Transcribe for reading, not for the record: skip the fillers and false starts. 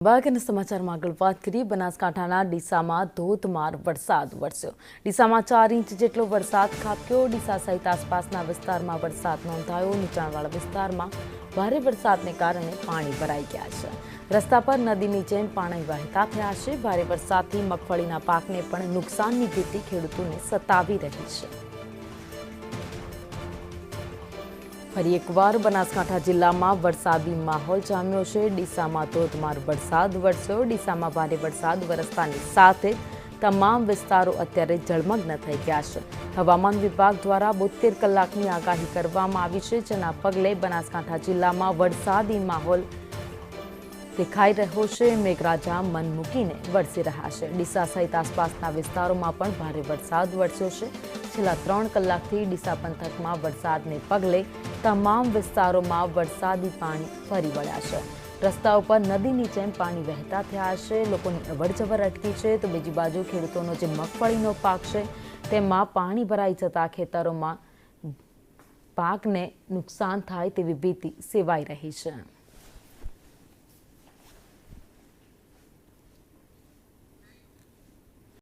બાકીના સમાચારમાં આગળ વાત કરીએ બનાસકાંઠાના ડીસામાં ધોધમાર વરસાદ વરસ્યો। ડીસામાં 4 ઇંચ જેટલો વરસાદ ખાબક્યો। ડીસા સહિત આસપાસના વિસ્તારમાં વરસાદ નોંધાયો। નીચાણવાળા વિસ્તારમાં ભારે વરસાદને કારણે પાણી ભરાઈ ગયા છે। રસ્તા પર નદીની જેમ પાણી વહેતા થયા છે। ભારે વરસાદથી મગફળીના પાકને પણ નુકસાનની ભીતિ ખેડૂતોને સતાવી રહી છે। ફરી એકવાર બનાસકાંઠા જિલ્લામાં વરસાદી માહોલ જામ્યો છે। ડીસામાં ધોધમાર વરસાદ વરસ્યો। ડીસામાં ભારે વરસાદ વરસતાની સાથે તમામ વિસ્તારો અત્યારે જળમગ્ન થઈ ગયા છે। હવામાન વિભાગ દ્વારા 72 કલાકની આગાહી કરવામાં આવી છે, જેના પગલે બનાસકાંઠા જિલ્લામાં વરસાદી માહોલ દેખાઈ રહ્યો છે। મેઘરાજા મન મૂકીને વરસી રહ્યા છે। ડીસા સહિત આસપાસના વિસ્તારોમાં પણ ભારે વરસાદ વરસ્યો છે। છેલ્લા 3 કલાકથી ડીસા પંથકમાં વરસાદને પગલે તમામ વિસ્તારોમાં વરસાદી પાણી ફરી વળ્યા છે। રસ્તાઓ પર નદીની જેમ પાણી વહેતા થયા છે। લોકોની અવરજવર અટકી છે, તો બીજી બાજુ ખેડૂતોનો જે મગફળીનો પાક છે તેમાં પાણી ભરાઈ જતા ખેતરોમાં પાકને નુકસાન થાય તેવી ભીતિ સેવાઈ રહી છે।